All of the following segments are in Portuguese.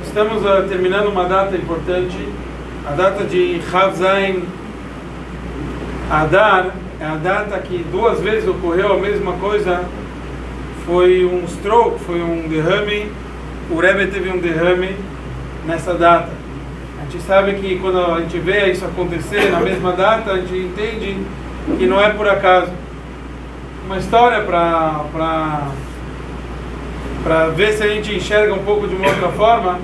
Estamos terminando uma data importante, a data de Chav Zayin Adar. É a data que duas vezes ocorreu a mesma coisa. Foi um stroke, foi um derrame. O Rebbe teve um derrame nessa data. A gente sabe que quando a gente vê isso acontecer na mesma data, a gente entende que não é por acaso. Uma história para ver se a gente enxerga um pouco de uma outra forma.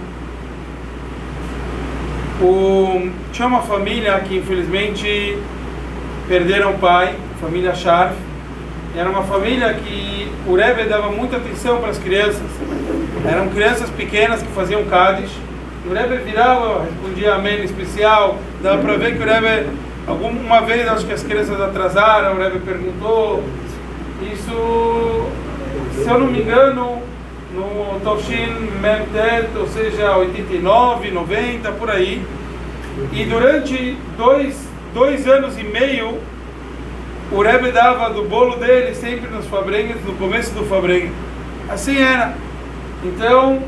Tinha uma família que infelizmente perderam o pai, família Sharf. Era uma família que o Rebbe dava muita atenção para as crianças. Eram crianças pequenas que faziam Kaddish. O Rebbe virava, respondia amém especial. Dava para ver que o Rebbe, alguma vez, acho que as crianças atrasaram, o Rebbe perguntou. Isso, se eu não me engano, no Toshin Memtet, ou seja, 89, 90, por aí. E durante dois anos e meio, o Rebbe dava do bolo dele sempre nos Fabrengues, no começo do Fabrengue. Assim era. Então,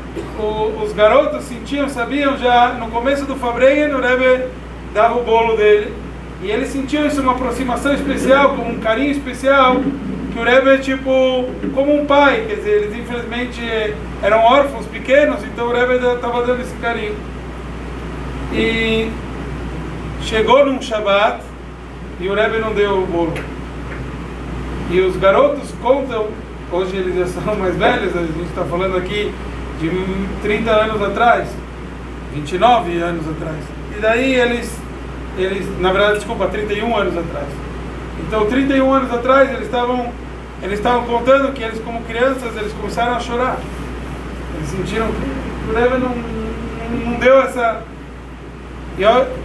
os garotos sabiam já, no começo do Fabrengue, o Rebbe dava o bolo dele. E eles sentiam isso uma aproximação especial, com um carinho especial, que o Rebbe é tipo como um pai. Quer dizer, eles infelizmente eram órfãos pequenos, então o Rebbe estava dando esse carinho. E chegou num Shabbat e o Rebbe não deu o bolo. E os garotos contam, hoje eles já são mais velhos, a gente está falando aqui de 30 anos atrás, 29 anos atrás. E daí eles na verdade, desculpa, 31 anos atrás. Então, 31 anos atrás, eles estavam contando que eles, como crianças, eles começaram a chorar. Eles sentiram que o Rebbe não deu essa...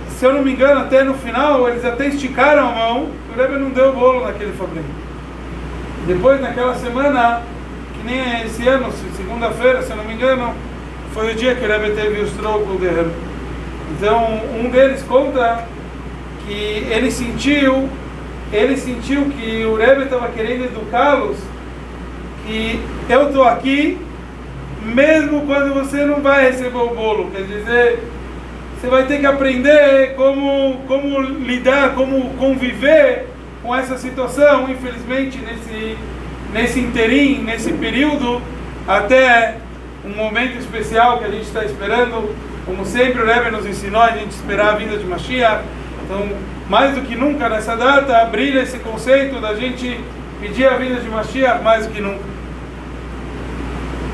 se eu não me engano, até no final, eles até esticaram a mão, o Rebbe não deu o bolo naquele Fabrengue. Depois, naquela semana, que nem esse ano, segunda-feira, se eu não me engano, foi o dia que o Rebbe teve o stroke, o derrame. Então, um deles conta que ele sentiu que o Rebbe estava querendo educá-los, que eu estou aqui mesmo quando você não vai receber o bolo. Quer dizer, você vai ter que aprender como lidar, como conviver com essa situação. Infelizmente, nesse interim, nesse período, até um momento especial que a gente está esperando. Como sempre, o Rebbe nos ensinou a gente esperar a vinda de Mashiach. Então, mais do que nunca nessa data, brilha esse conceito da gente pedir a vinda de Mashiach mais do que nunca.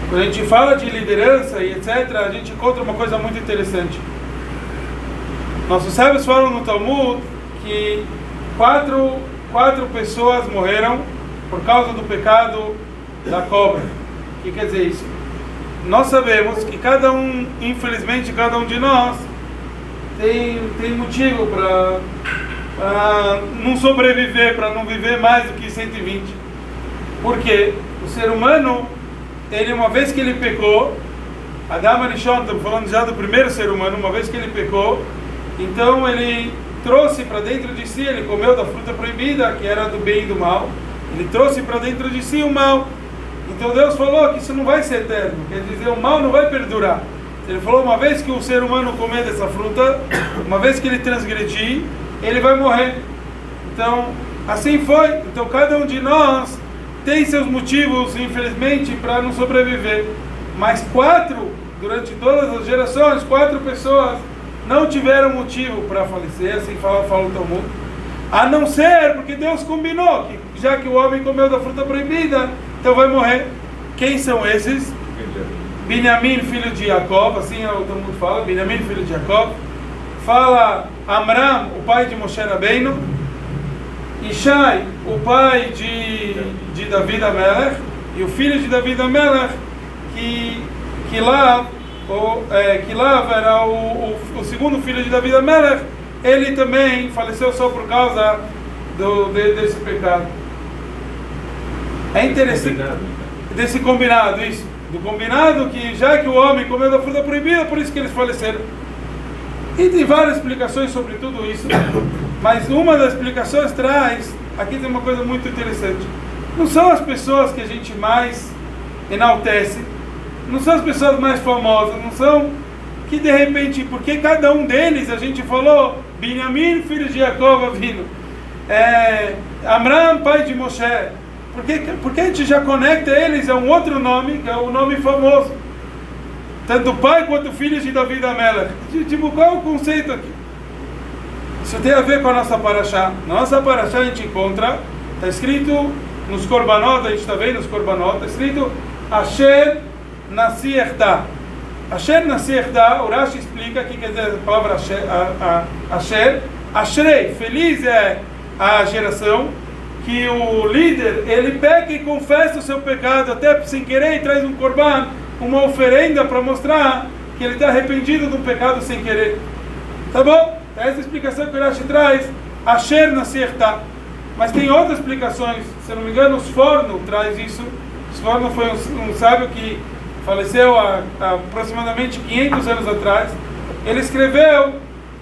Quando a gente fala de liderança e etc., a gente encontra uma coisa muito interessante. Nossos sábios falam no Talmud que quatro pessoas morreram por causa do pecado da cobra. O que quer dizer isso? Nós sabemos que infelizmente, cada um de nós tem motivo para não sobreviver, para não viver mais do que 120. Porque o ser humano, uma vez que ele pecou, Adam Arishon, estamos falando já do primeiro ser humano, uma vez que ele pecou, então ele trouxe para dentro de si, ele comeu da fruta proibida, que era do bem e do mal, ele trouxe para dentro de si o mal. Então Deus falou que isso não vai ser eterno, quer dizer, o mal não vai perdurar. Ele falou, uma vez que o ser humano comer dessa fruta, uma vez que ele transgredir, ele vai morrer. Então, assim foi. Então cada um de nós tem seus motivos, infelizmente, para não sobreviver. Mas durante todas as gerações, 4 pessoas não tiveram motivo para falecer, assim fala o Talmud. A não ser porque Deus combinou, que já que o homem comeu da fruta proibida, então vai morrer. Quem são esses? Binyamin, filho de Jacob, assim o Talmud fala, Binyamin, filho de Jacob. Fala Amram, o pai de Moshe Rabbeinu. Ishai, o pai de David Amelech. E o filho de David Amelech, Kilav era o segundo filho de David Amelech. Ele também faleceu só por causa desse pecado. É interessante. Desse combinado, isso. Do combinado que já que o homem comeu da fruta proibida, por isso que eles faleceram. E tem várias explicações sobre tudo isso. Mas uma das explicações traz, aqui tem uma coisa muito interessante. Não são as pessoas que a gente mais enaltece, não são as pessoas mais famosas, não são que de repente, porque cada um deles, a gente falou, Binyamin, filho de Jacob, Avinu, Amram, pai de Moshe, porque a gente já conecta eles a um outro nome, que é o nome famoso, tanto pai quanto filhos de David Amelech. Tipo, qual é o conceito aqui? Isso tem a ver com a nossa paraxá. Na nossa paraxá a gente encontra, está escrito nos Korbanot, a gente está vendo nos Korbanot, está escrito Asher Nasi Echta. Asher Nasi Echta, o Rashi explica que quer dizer a palavra Asher. Ashrei, feliz é a geração que o líder, ele peca e confessa o seu pecado, até sem querer, e traz um korban, uma oferenda para mostrar que ele está arrependido do pecado sem querer. Tá bom? Essa explicação que o Rashi traz, Asher Nasi Echta. Mas tem outras explicações, se não me engano, os Sforno traz isso. Sforno foi um sábio que faleceu há aproximadamente 500 anos atrás. Ele escreveu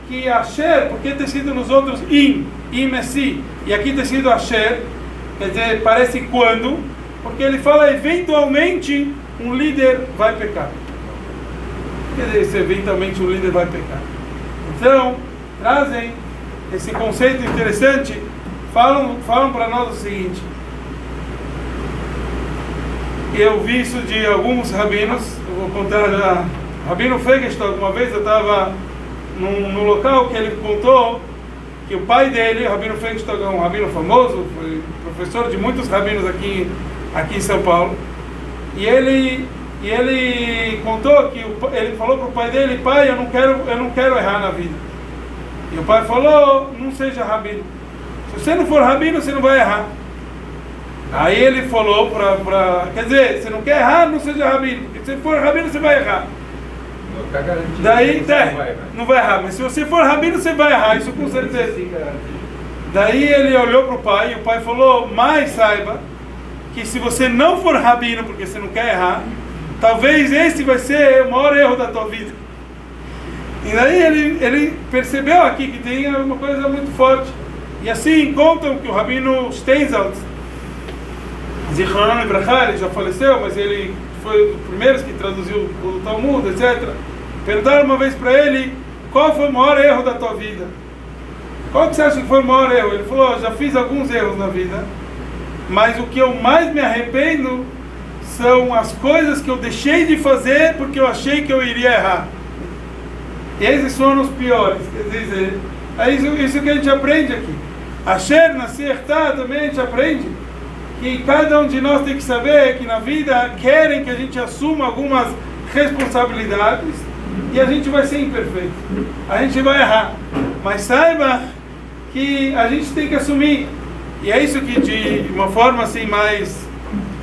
que Asher, porque está escrito nos outros Im é si, e aqui está escrito Asher, quer dizer, parece quando, porque ele fala eventualmente um líder vai pecar. Quer dizer, se eventualmente um líder vai pecar. Então, trazem esse conceito interessante, falam para nós o seguinte. Eu vi isso de alguns rabinos, eu vou contar já. Rabino Feigenstein, uma vez eu estava no local que ele contou que o pai dele, Rabino Feigenstein, é um rabino famoso, foi professor de muitos rabinos aqui em São Paulo, e ele contou que ele falou para o pai dele: pai, eu não quero errar na vida. E o pai falou: não seja rabino. Se você não for rabino, você não vai errar. Aí ele falou quer dizer, você não quer errar, não seja rabino. Porque se você for rabino, você vai errar. Daí, não vai errar. Mas se você for rabino, você vai errar, isso com certeza. Daí ele olhou para o pai, e o pai falou: mas saiba que se você não for rabino, porque você não quer errar, talvez esse vai ser o maior erro da tua vida. E daí ele percebeu aqui que tem uma coisa muito forte. E assim contam que o Rabino Steinsaltz, Zichronon Libracha, ele já faleceu, mas ele foi um dos primeiros que traduziu o Talmud, etc. Perguntaram uma vez para ele: qual foi o maior erro da tua vida? Qual que você acha que foi o maior erro? Ele falou: já fiz alguns erros na vida, mas o que eu mais me arrependo são as coisas que eu deixei de fazer porque eu achei que eu iria errar. E esses foram os piores. Quer dizer, é isso que a gente aprende aqui. Asher Nasi Echta também a gente aprende que cada um de nós tem que saber que na vida querem que a gente assuma algumas responsabilidades e a gente vai ser imperfeito, a gente vai errar, mas saiba que a gente tem que assumir. E é isso que de uma forma assim mais,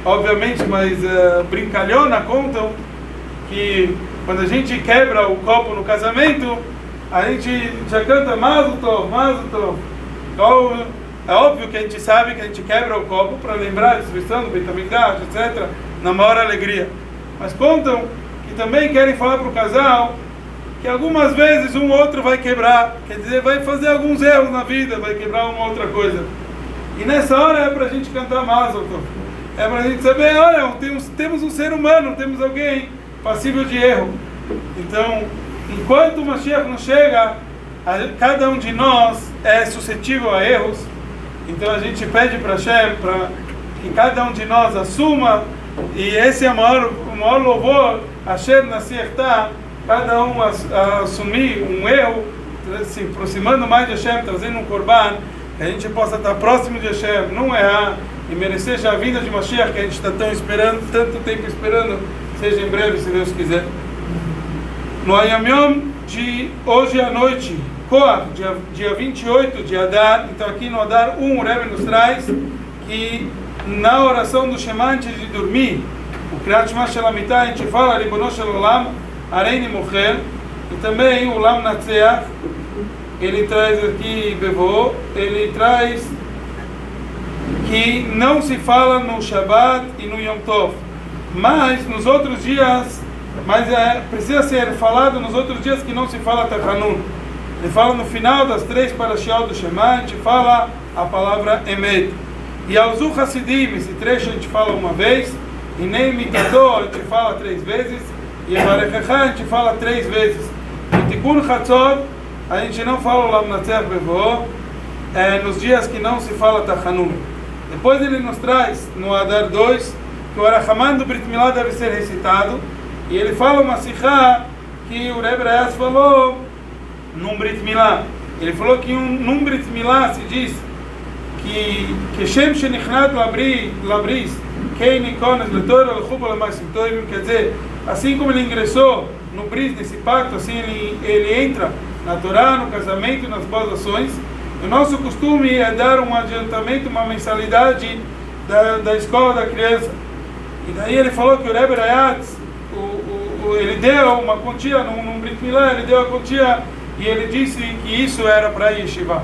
obviamente mais brincalhona, contam que quando a gente quebra o copo no casamento, a gente já canta Mazel Tov, Mazel Tov. Então, é óbvio que a gente sabe que a gente quebra o copo para lembrar a destruição do Beit HaMikdash, etc., na maior alegria. Mas contam que também querem falar para o casal que algumas vezes um ou outro vai quebrar, quer dizer, vai fazer alguns erros na vida, vai quebrar uma outra coisa. E nessa hora é para a gente cantar Mazel Tov. É para a gente saber: olha, temos um ser humano, temos alguém passível de erro. Então, enquanto o Mashiach não chega, cada um de nós é suscetível a erros. Então a gente pede para Hashem para que cada um de nós assuma, e esse é o maior louvor, Asher Nasi Echta, cada um assumir um erro, se aproximando mais de Hashem, trazendo um korban, que a gente possa estar próximo de Hashem, não errar e merecer já a vinda de Mashiach que a gente está tanto tempo esperando, seja em breve, se Deus quiser. No Ayam Yom de hoje à noite, Koach, dia 28 de Adar, então aqui no Adar 1, o Rebbe nos traz que na oração do Shema antes de dormir, o Kriyat Shema Shel Hamitah, a gente fala Ribono Shel Olam, Areini Mocher, e também o Olam Natseach, ele traz aqui Bevô, ele traz que não se fala no Shabbat e no Yom Tov, mas nos outros dias, precisa ser falado nos outros dias que não se fala Tachanun. Ele fala no final das 3 parashiot do Shema, a gente fala a palavra Emet. E ao Zu Hasidim, esse trecho a gente fala uma vez, e nem Mitadó a gente fala 3 vezes, e Evarechecha a gente fala 3 vezes. No Tikkun Chatzot a gente não fala o Lamnatzer Bevo nos dias que não se fala Tachanun. Depois ele nos traz no Adar 2 que o Arachaman do Brit Milá deve ser recitado, e ele fala uma Sichá que o Rebbe Rayaz falou num Brit Milá. Ele falou que num Brit Milá se diz que Shem Shenichnat Labris Kei Nikones Letor Lechubo Lemaisim Toivim, quer dizer, assim como ele ingressou no Bris, nesse pacto, assim ele entra na Torá, no casamento e nas boas ações. O nosso costume é dar um adiantamento, uma mensalidade da escola da criança. E daí ele falou que o Rebbe Rayaz ele deu uma quantia num Brit Milá, ele deu a quantia e ele disse que isso era para Yeshiva.